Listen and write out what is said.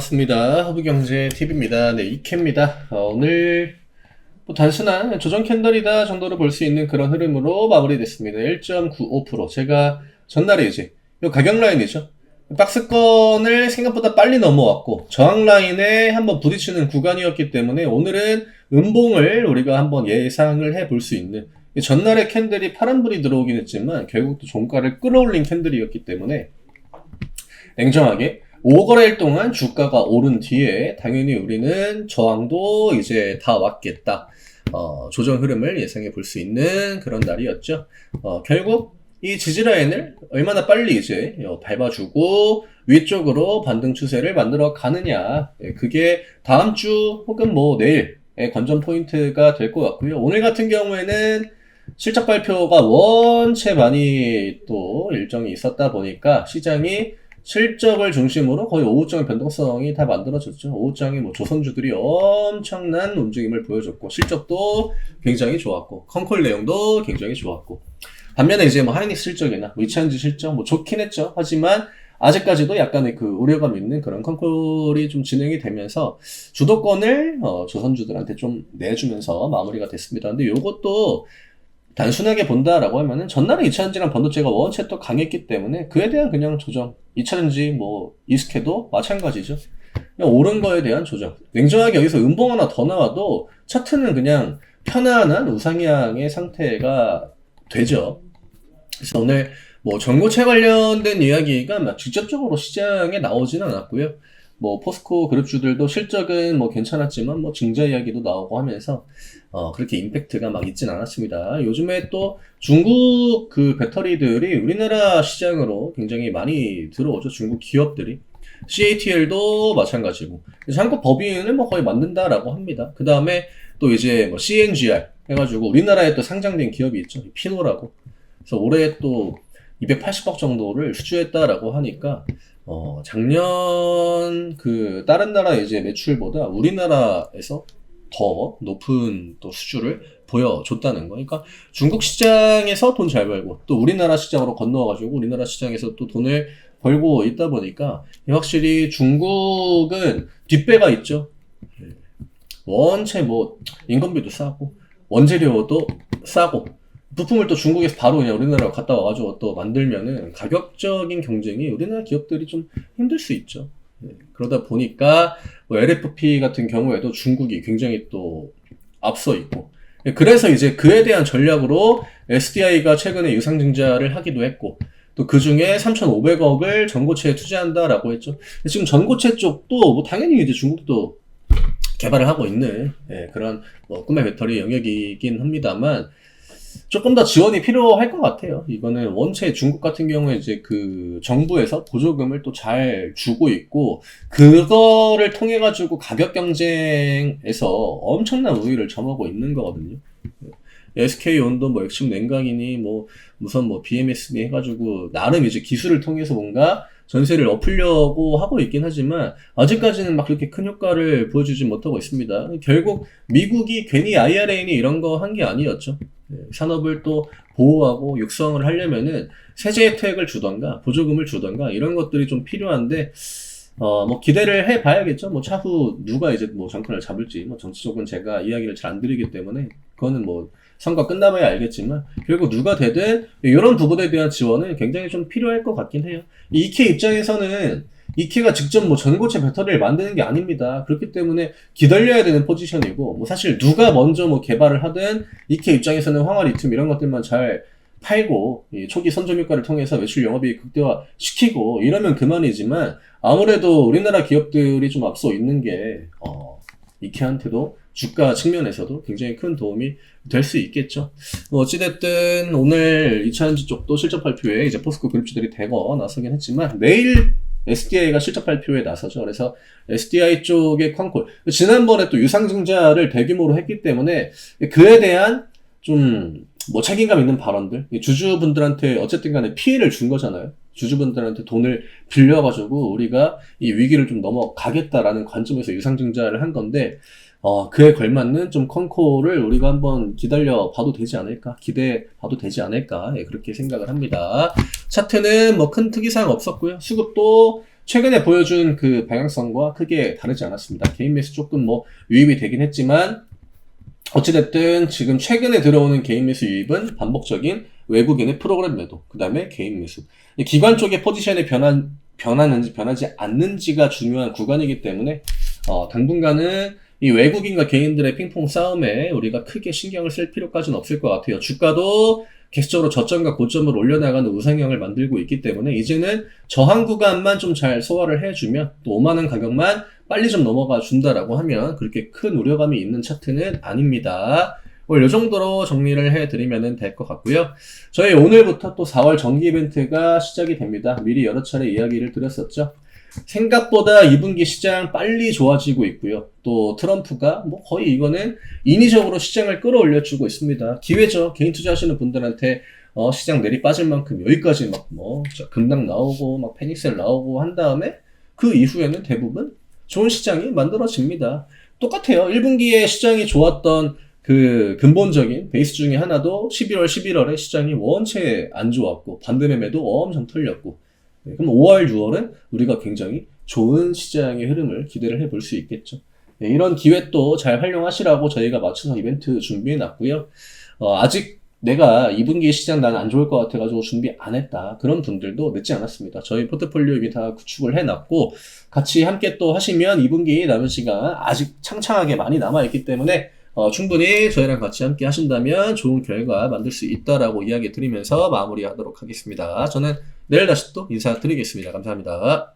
반갑습니다. 허브경제TV입니다. 네, 이케입니다. 오늘 단순한 조정 캔들이다 정도로 볼 수 있는 그런 흐름으로 마무리됐습니다. 1.95%. 제가 전날에 이제 이 가격 라인이죠. 박스권을 생각보다 빨리 넘어왔고 저항 라인에 한번 부딪히는 구간이었기 때문에 오늘은 음봉을 우리가 한번 예상을 해볼 수 있는, 전날의 캔들이 파란불이 들어오긴 했지만 결국 또 종가를 끌어올린 캔들이었기 때문에 냉정하게 5거래일 동안 주가가 오른 뒤에 당연히 우리는 저항도 이제 다 왔겠다. 조정 흐름을 예상해 볼 수 있는 그런 날이었죠. 결국 이 지지라인을 얼마나 빨리 이제 밟아주고 위쪽으로 반등 추세를 만들어 가느냐. 그게 다음 주 혹은 뭐 내일의 관전 포인트가 될 것 같고요. 오늘 같은 경우에는 실적 발표가 원체 많이 또 일정이 있었다 보니까 시장이 실적을 중심으로 거의 오후장의 변동성이 다 만들어졌죠. 오후장에 뭐 조선주들이 엄청난 움직임을 보여줬고 실적도 굉장히 좋았고 컨콜 내용도 굉장히 좋았고, 반면에 이제 뭐 하이닉스 실적이나 뭐 이차전지 실적 뭐 좋긴 했죠. 하지만 아직까지도 약간의 그 우려감 있는 그런 컨콜이 좀 진행이 되면서 주도권을 조선주들한테 좀 내주면서 마무리가 됐습니다. 근데 요것도 단순하게 본다라고 하면은 전날에 2차전지랑 반도체가 원체 또 강했기 때문에 그에 대한 그냥 조정, 2차전지 뭐 이스케도 마찬가지죠. 그냥 오른 거에 대한 조정. 냉정하게 여기서 음봉 하나 더 나와도 차트는 그냥 편안한 우상향의 상태가 되죠. 그래서 오늘 뭐 전고체 관련된 이야기가 막 직접적으로 시장에 나오지는 않았고요. 뭐 포스코 그룹주들도 실적은 뭐 괜찮았지만 뭐 증자 이야기도 나오고 하면서 그렇게 임팩트가 막 있진 않았습니다. 요즘에 또 중국 그 배터리들이 우리나라 시장으로 굉장히 많이 들어오죠. 중국 기업들이. CATL도 마찬가지고. 그래서 한국 법인을 뭐 거의 만든다라고 합니다. 그 다음에 또 이제 뭐 CNGR 해가지고 우리나라에 또 상장된 기업이 있죠. 피노라고. 그래서 올해 또 280억 정도를 수주했다라고 하니까 작년 그 다른 나라 이제 매출보다 우리나라에서 더 높은 또 수주를 보여줬다는 거. 그러니까 중국 시장에서 돈 잘 벌고 또 우리나라 시장으로 건너와가지고 우리나라 시장에서 또 돈을 벌고 있다 보니까 확실히 중국은 뒷배가 있죠. 원체 뭐 인건비도 싸고 원재료도 싸고 부품을 또 중국에서 바로 그냥 우리나라로 갔다 와가지고 또 만들면은 가격적인 경쟁이 우리나라 기업들이 좀 힘들 수 있죠. 그러다 보니까 뭐 LFP 같은 경우에도 중국이 굉장히 또 앞서 있고, 그래서 이제 그에 대한 전략으로 SDI가 최근에 유상증자를 하기도 했고, 또 그 중에 3,500억을 전고체에 투자한다라고 했죠. 지금 전고체 쪽도 뭐 당연히 이제 중국도 개발을 하고 있는 그런 뭐 꿈의 배터리 영역이긴 합니다만 조금 더 지원이 필요할 것 같아요. 이거는 원체 중국 같은 경우에 이제 그 정부에서 보조금을 또 잘 주고 있고, 그거를 통해 가지고 가격 경쟁에서 엄청난 우위를 점하고 있는 거거든요. SK온도 뭐 액침 냉각이니 뭐 무슨 뭐 BMS니 해가지고 나름 이제 기술을 통해서 뭔가 전세를 엎으려고 하고 있긴 하지만 아직까지는 막 그렇게 큰 효과를 보여주지 못하고 있습니다. 결국 미국이 괜히 IRA니 이런 거 한 게 아니었죠. 산업을 또 보호하고 육성을 하려면은 세제 혜택을 주던가 보조금을 주던가 이런 것들이 좀 필요한데 뭐 기대를 해 봐야겠죠. 뭐 차후 누가 이제 뭐 정권을 잡을지 뭐 정치적으로는 제가 이야기를 잘 안 드리기 때문에 그거는 뭐 선거 끝나봐야 알겠지만 결국 누가 되든 이런 부분에 대한 지원은 굉장히 좀 필요할 것 같긴 해요. 이케 입장에서는 이케가 직접 뭐 전고체 배터리를 만드는 게 아닙니다. 그렇기 때문에 기다려야 되는 포지션이고, 뭐 사실 누가 먼저 뭐 개발을 하든 이케 입장에서는 황화 리튬 이런 것들만 잘 팔고 이 초기 선점 효과를 통해서 매출 영업이익 극대화 시키고 이러면 그만이지만 아무래도 우리나라 기업들이 좀 앞서 있는 게 이케한테도 주가 측면에서도 굉장히 큰 도움이 될 수 있겠죠. 어찌됐든 오늘 2차전지 쪽도 실적 발표에 이제 포스코 그룹주들이 대거 나서긴 했지만 내일 SDI가 실적 발표에 나서죠. 그래서 SDI 쪽의 컨콜, 지난번에 또 유상증자를 대규모로 했기 때문에 그에 대한 좀 뭐 책임감 있는 발언들, 주주분들한테 어쨌든 간에 피해를 준 거잖아요. 주주분들한테 돈을 빌려가지고 우리가 이 위기를 좀 넘어가겠다라는 관점에서 유상증자를 한 건데 그에 걸맞는 좀 컨콜을 우리가 한번 기다려 봐도 되지 않을까, 기대해 봐도 되지 않을까, 그렇게 생각을 합니다. 차트는 뭐 큰 특이사항 없었고요. 수급도 최근에 보여준 그 방향성과 크게 다르지 않았습니다. 개인 매수 조금 뭐 유입이 되긴 했지만 어찌됐든 지금 최근에 들어오는 개인 매수 유입은 반복적인 외국인의 프로그램 매도, 그 다음에 개인 매수. 기관 쪽의 포지션이 변하는지 변하지 않는지가 중요한 구간이기 때문에 당분간은 이 외국인과 개인들의 핑퐁 싸움에 우리가 크게 신경을 쓸 필요까지는 없을 것 같아요. 주가도 계속적으로 저점과 고점을 올려나가는 우상향을 만들고 있기 때문에 이제는 저항 구간만 좀 잘 소화를 해주면 또 5만원 가격만 빨리 좀 넘어가 준다라고 하면 그렇게 큰 우려감이 있는 차트는 아닙니다. 오늘 이 정도로 정리를 해드리면 될 것 같고요. 저희 오늘부터 또 4월 정기 이벤트가 시작이 됩니다. 미리 여러 차례 이야기를 드렸었죠. 생각보다 2분기 시장 빨리 좋아지고 있고요. 또 트럼프가 뭐 거의 이거는 인위적으로 시장을 끌어올려주고 있습니다. 기회죠. 개인 투자하시는 분들한테 시장 내리 빠질 만큼 여기까지 막 뭐 급락 나오고 막 패닉셀 나오고 한 다음에 그 이후에는 대부분 좋은 시장이 만들어집니다. 똑같아요. 1분기에 시장이 좋았던 그 근본적인 베이스 중에 하나도 11월, 11월에 시장이 원체 안 좋았고 반대 매매도 엄청 털렸고 그럼 5월, 6월은 우리가 굉장히 좋은 시장의 흐름을 기대를 해볼 수 있겠죠. 네, 이런 기회 또 잘 활용하시라고 저희가 맞춰서 이벤트 준비해 놨고요. 아직 내가 2분기 시장 난 안 좋을 것 같아가지고 준비 안 했다. 그런 분들도 늦지 않았습니다. 저희 포트폴리오 이미 다 구축을 해놨고 같이 함께 또 하시면 2분기 남은 시간 아직 창창하게 많이 남아있기 때문에 충분히 저희랑 같이 함께 하신다면 좋은 결과 만들 수 있다라고 이야기 드리면서 마무리하도록 하겠습니다. 저는 내일 다시 또 인사드리겠습니다. 감사합니다.